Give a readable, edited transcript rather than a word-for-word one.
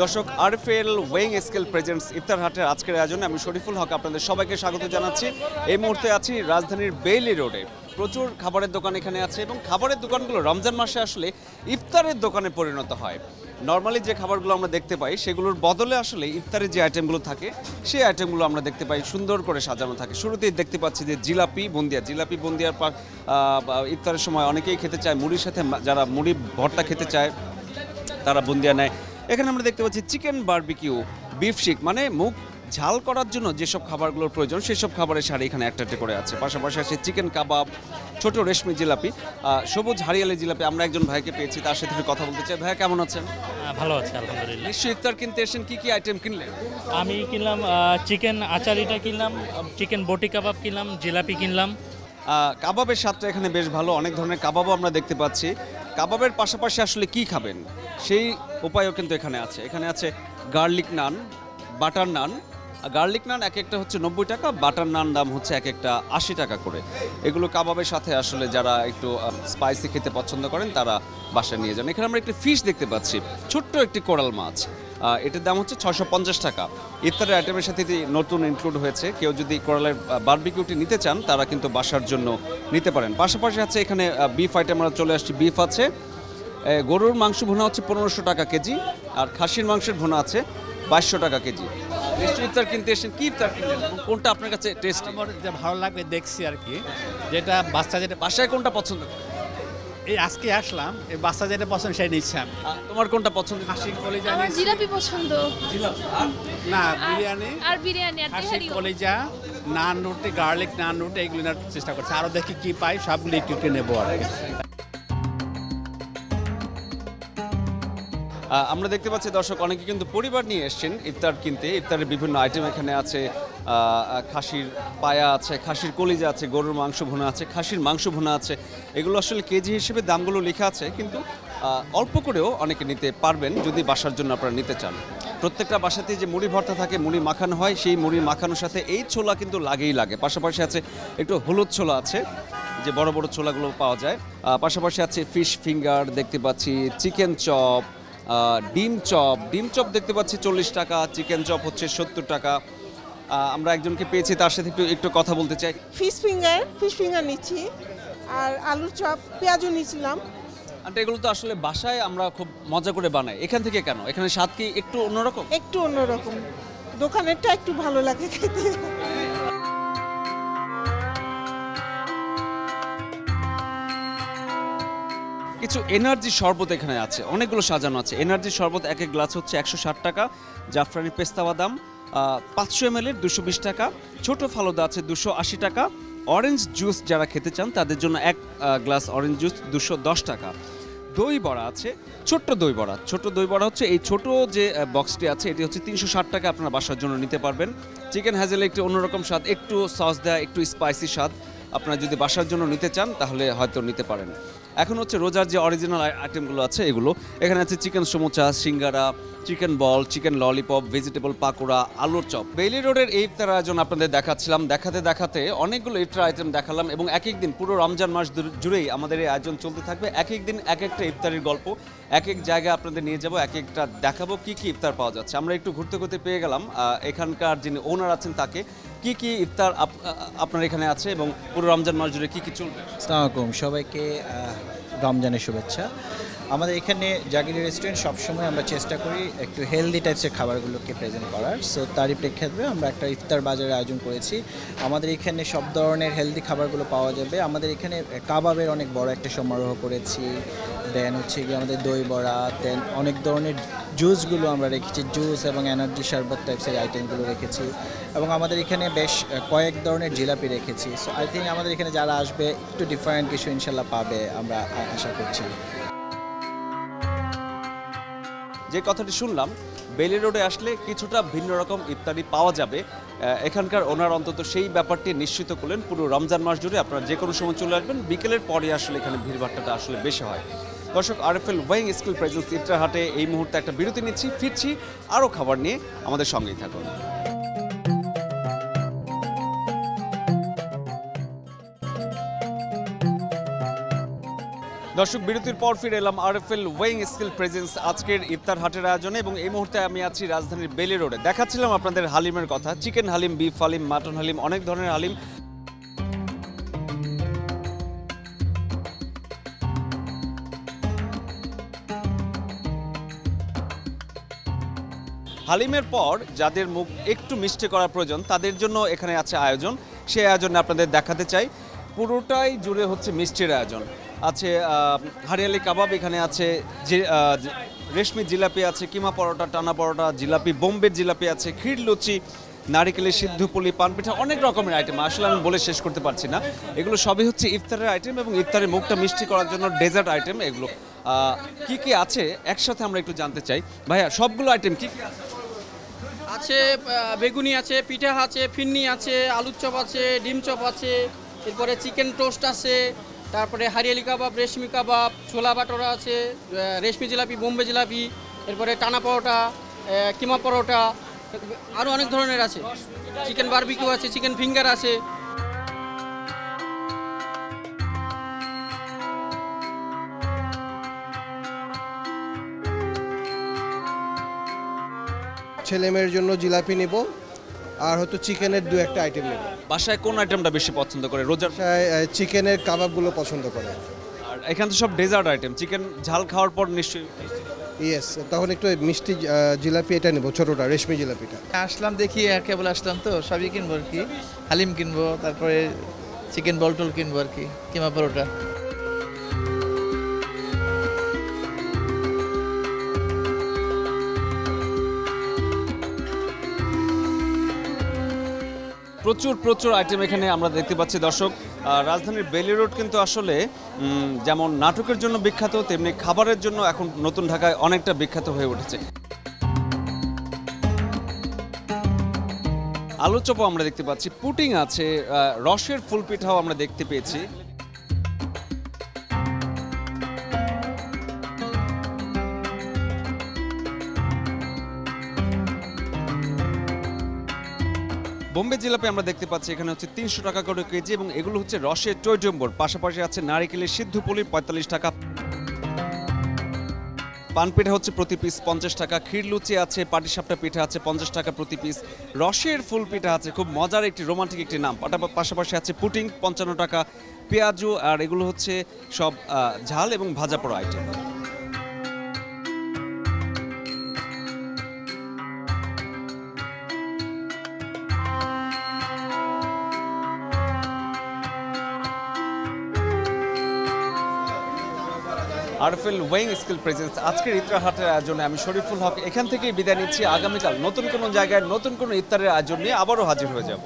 দর্শক, RFL weighing scale presents ইফতার হাটের আজকের আয়োজনে আমি শরীফুল হক আপনাদের সবাইকে স্বাগত জানাচ্ছি। এই মুহূর্তে আছি রাজধানীর বেইলি রোডে। প্রচুর খাবারের দোকান এখানে আছে এবং খাবারের দোকানগুলো রমজান মাসে আসলে ইফতারের দোকানে পরিণত হয়। নর্মালি যে খাবারগুলো আমরা দেখতে পাই সেগুলোর বদলে আসলে ইফতারের যে আইটেমগুলো থাকে সেই আইটেমগুলো আমরা দেখতে পাই সুন্দর করে সাজানো থাকে। শুরুতেই দেখতে পাচ্ছি যে জিলাপি বুন্দিয়ার ইফতারের সময় অনেকেই খেতে চায় মুড়ির সাথে, যারা মুড়ি ভর্তা খেতে চায় তারা বুন্দিয়া নেয়। এখানে আমরা দেখতে পাচ্ছি চিকেন বারবিকিউ, বিফ শিক, মানে মুখ ঝাল করার জন্য যেসব খাবারগুলোর প্রয়োজন সেসব খাবারের সারি এখানে একটা করে আছে। পাশাপাশি আছে চিকেন কাবাব, ছোট রেশমি জিলাপি, সবুজ হারিয়ালি জিলাপি। আমরা একজন ভাইকে পেয়েছি, তার সাথে একটু কথা বলতে চাই। ভাইয়া কেমন আছেন? ভালো আছে আলহামদুলিল্লাহ। নিশ্চয়ই ইফতার কিনতে এসেছেন, কি কি আইটেম কিনলেন? আমি কিনলাম চিকেন আচারিটা কিনলাম, চিকেন বটি কাবাব কিনলাম, জিলাপি কিনলাম। কাবাবের স্বাদটা এখানে বেশ ভালো, অনেক ধরনের কাবাবও আমরা দেখতে পাচ্ছি। কাবাবের পাশাপাশি আসলে কি খাবেন সেই উপায়ও কিন্তু এখানে আছে। এখানে আছে গার্লিক নান, বাটার নান। গার্লিক নান এক একটা হচ্ছে 90 টাকা, বাটার নান দাম হচ্ছে এক একটা 80 টাকা করে। এগুলো কাবাবের সাথে আসলে যারা একটু স্পাইসি খেতে পছন্দ করেন তারা বাসায় নিয়ে যান। এখানে আমরা একটি ফিশ দেখতে পাচ্ছি, ছোট্ট একটি কোরাল মাছ। এটার দাম হচ্ছে 650 টাকা। ইফতারের আইটেমের সাথে এটি নতুন ইনক্লুড হয়েছে। কেউ যদি কোরালের বারবিকিউটি নিতে চান তারা কিন্তু বাসার জন্য নিতে পারেন। পাশাপাশি আছে এখানে বিফ আইটেম, আমরা চলে আসছি। বিফ আছে, গরুর মাংস ভুনা হচ্ছে 1500 টাকা কেজি, আর খাসির মাংসের ভুনা আছে 2200 টাকা কেজি। নিশ্চয়ই ইফতার কিনতে এসেছেন, কি ইফতার কিনলেন? কোনটা আপনার কাছে টেস্ট? আমার যে ভালো লাগবে দেখছি আর কি, যেটা বাচ্চা যেটা বাসায় কোনটা পছন্দ করেন? এই আজকে আসলাম, এই বাচ্চা যেটা পছন্দ সেই নিচ্ছি আমি। তোমার কোনটা পছন্দ? খাসির কলিজা আমার নিচ্ছি। জিলাপি পছন্দ। না, বিরিয়ানি আর বিরিয়ানি আর খাসির তেহারি। কলিজা, নান রুটি, গার্লিক নান রুটি, এগুলো নেওয়ার চেষ্টা করছি। আরও দেখি কি পাই, সবগুলো একটু একটু নেবো আর কি। আমরা দেখতে পাচ্ছি দর্শক, অনেকে কিন্তু পরিবার নিয়ে এসেছেন ইফতার কিনতে। ইফতারের বিভিন্ন আইটেম এখানে আছে। খাসির পায়া আছে, খাসির কলিজা আছে, গরুর মাংস ভুনা আছে, খাসির মাংস ভুনা আছে। এগুলো আসলে কেজি হিসেবে দামগুলো লেখা আছে, কিন্তু অল্প করেও অনেকে নিতে পারবেন যদি বাসার জন্য আপনারা নিতে চান। প্রত্যেকটা বাসাতেই যে মুড়ি ভর্তা থাকে, মুড়ি মাখানো হয়, সেই মুড়ি মাখানোর সাথে এই ছোলা কিন্তু লাগেই লাগে। পাশাপাশি আছে একটু হলুদ ছোলা আছে, যে বড় বড় ছোলাগুলো পাওয়া যায়। পাশাপাশি আছে ফিশ ফিঙ্গার দেখতে পাচ্ছি, চিকেন চপ, ডিম চপ দেখতে পাচ্ছি 40 টাকা, চিকেন চপ হচ্ছে 70 টাকা। আমরা একজনকে পেয়েছি, তার সাথে একটু কথা বলতে চাই। ফিশ ফিঙ্গার নিচ্ছি, আর আলুর চপ, পেঁয়াজও নিয়েছিলাম। আর এগুলো তো আসলে বাসায় আমরা খুব মজা করে বানাই, এখান থেকে কেন? এখানে স্বাদ কি একটু অন্যরকম? একটু অন্যরকম, দোকানেরটা একটু ভালো লাগে খেতে। কিছু এনার্জি শরবত এখানে আছে, অনেকগুলো সাজানো আছে। এনার্জি শরবত এক এক গ্লাস হচ্ছে 160 টাকা, জাফরানি পেস্তা বাদাম 500 ml 220 টাকা, ছোট ফালুদা আছে 280 টাকা। অরেঞ্জ জুস যারা খেতে চান তাদের জন্য এক গ্লাস অরেঞ্জ জুস 210 টাকা। দই বড়া আছে, ছোট দই বড়া হচ্ছে এই ছোট যে বক্সটি আছে, এটি হচ্ছে 360 টাকা। আপনারা বাসার জন্য নিতে পারবেন। চিকেন হ্যাজেলে একটু অন্যরকম স্বাদ, একটু সস দেয়া, একটু স্পাইসি স্বাদ। আপনারা যদি বাসার জন্য নিতে চান তাহলে হয়তো নিতে পারেন। এখন হচ্ছে রোজার যে অরিজিনাল আইটেমগুলো আছে এগুলো। এখানে আছে চিকেন সমোচা, সিঙ্গারা, chicken ball, chicken lollipop, vegetable পাকোড়া, আলুর চপ। বেইলি রোডের এই ইফতার আয়োজন আপনাদের দেখাচ্ছিলাম। দেখাতে অনেকগুলো ইফতার আইটেম দেখালাম, এবং এক এক দিন পুরো রমজান মাস জুড়েই আমাদের এই আয়োজন চলতে থাকবে। এক এক দিন এক একটা ইফতারের গল্প, এক এক জায়গায় আপনাদের নিয়ে যাব, এক একটা দেখাবো কি কি ইফতার পাওয়া যাচ্ছে। আমরা একটু ঘুরতে পেয়ে গেলাম এখানকার যিনি ওনার আছেন তাকে। কি কি ইফতার আপনার এখানে আছে এবং পুরো রমজান মাস জুড়ে কি কি চলবে? আসসালামু আলাইকুম, সবাইকে রমজানের শুভেচ্ছা। আমাদের এখানে জাগিরি রেস্টুরেন্ট সবসময় আমরা চেষ্টা করি একটু হেলদি টাইপসের খাবারগুলোকে প্রেজেন্ট করার। সো তারই প্রেক্ষাপটে আমরা একটা ইফতার বাজারের আয়োজন করেছি। আমাদের এখানে সব ধরনের হেলদি খাবারগুলো পাওয়া যাবে। আমাদের এখানে কাবাবের অনেক বড় একটা সমারোহ করেছি। দেন হচ্ছে গিয়ে আমাদের দই বড়া, দেন অনেক ধরনের জুসগুলো আমরা রেখেছি, জুস এবং এনার্জি শরবত টাইপসের আইটেমগুলো রেখেছি। এবং আমাদের এখানে বেশ কয়েক ধরনের জিলাপি রেখেছি। সো আই থিঙ্ক আমাদের এখানে যারা আসবে একটু ডিফারেন্ট কিছু ইনশাল্লাহ পাবে, আমরা আশা করছি। যে কথাটি শুনলাম, বেইলি রোডে আসলে কিছুটা ভিন্ন রকম ইফতারি পাওয়া যাবে। এখানকার ওনার অন্তত সেই ব্যাপারটি নিশ্চিত করলেন। পুরো রমজান মাস জুড়ে আপনারা যে কোনো সময় চলে আসবেন, বিকেলের পরে আসলে এখানে ভিড়ভাট্টাটা আসলে বেশি হয়। দর্শক, আরএফএল ওয়েইং স্কেল প্রেজেন্স ইফতার হাটে এই মুহূর্তে একটা বিরতি নিচ্ছি, ফিরছি আরও খাবার নিয়ে। আমাদের সঙ্গেই থাকুন। দর্শক বিরতির পর ফিরে এলাম আরএফএল ওয়েইং স্কিল প্রেজেন্স আজকের ইফতার হাটের আয়োজনে এবং এই মুহূর্তে আমি আছি রাজধানীর বেলি রোডে। দেখাচ্ছিলাম আপনাদের হালিমের কথা, chicken haleem, beef haleem, mutton haleem, অনেক ধরনের হালিম। হালিমের পর যাদের মুখ একটু মিষ্টি করা প্রয়োজন তাদের জন্য এখানে আছে আয়োজন। সেই আয়োজনে আপনাদের দেখাতে চাই, পুরোটাই জুড়ে হচ্ছে মিষ্টির আয়োজন। আছে হারিয়ালি কাবাব, এখানে আছে রেশমি জিলাপি, আছে কিমা পরোটা, টানা পরোটা, জিলাপি, বোম্বের জিলাপি আছে, ক্ষীর লুচি, নারিকেলের সিদ্ধ পুলি, পানপিঠা, অনেক রকমের আইটেম। আসলে আমি বলে শেষ করতে পারছি না। এগুলো সবই হচ্ছে ইফতারের আইটেম এবং ইফতারের মুখটা মিষ্টি করার জন্য ডেজার্ট আইটেম। এগুলো কি কি আছে একসাথে আমরা একটু জানতে চাই। ভাইয়া, সবগুলো আইটেম কি কি আছে? বেগুনি আছে, পিঠা আছে, ফিন্নি আছে, আলুর চপ আছে, ডিম চপ আছে, এরপরে চিকেন টোস্ট আছে, তারপরে হারিয়ালি কাবাব, রেশমি কাবাব, ছোলা বাটোরা আছে, রেশমি জিলাপি, বোম্বে জিলাপি, এরপরে টানা পরোটা, কিমা পরোটা, আরও অনেক ধরনের আছে। চিকেন বারবিকিউ আছে, চিকেন ফিঙ্গার আছে। ছেলেমেয়ের জন্য জিলাপি নেব আর হয়তো চিকেনের দু একটা আইটেম নেব। বাসায় কোন আইটেমটা বেশি পছন্দ করে? রোজার চিকেনের কাবাবগুলো পছন্দ করে। আর এখানে তো সব ডেজার্ট আইটেম। চিকেন ঝাল খাওয়ার পর নিশ্চয়ই ইয়েস, তখন একটু মিষ্টি জিলাপি এটা নেব, ছোটোটা রেশমি জিলাপিটা। আসলাম দেখি কেবল আসলাম তো সবই কিনবো আর কি। হালিম কিনবো, তারপরে চিকেন বলটল কিনবো আর কি, কিমা পরোটা। প্রচুর প্রচুর আইটেম এখানে আমরা দেখতে পাচ্ছি দর্শক। রাজধানীর বেলি রোড কিন্তু আসলে যেমন নাটকের জন্য বিখ্যাত, তেমনি খাবারের জন্য এখন নতুন ঢাকায় অনেকটা বিখ্যাত হয়ে উঠেছে। আলু চপও আমরা দেখতে পাচ্ছি, পুটিং আছে, রসের ফুল পিঠাও আমরা দেখতে পেয়েছি। বোম্বে জিলাপি আমরা দেখতে পাচ্ছি, এখানে হচ্ছে 300 টাকা করে কেজি এবং এগুলো হচ্ছে রসের টইটম্বর। পাশাপাশি আছে নারিকেলের সিদ্ধ পুলি 45 টাকা, পানপিঠা হচ্ছে প্রতি পিস 50 টাকা, ক্ষীর লুচি আছে, পাটিসাপটা পিঠা আছে 50 টাকা প্রতি পিস, রসের ফুল পিঠা আছে, খুব মজার একটি রোমান্টিক একটি নাম। পাশাপাশি আছে পুটিং 55 টাকা, পেঁয়াজু, আর এগুলো হচ্ছে সব ঝাল এবং ভাজা পোড়া item. RFL weighing skill presence আজকের ইফতার হাটের আয়োজনে আমি শরীফুল হক এখান থেকেই বিদায় নিচ্ছি। আগামীকাল নতুন কোনো জায়গায় নতুন কোনো ইফতারের আয়োজন নিয়ে আবারও হাজির হয়ে যাব।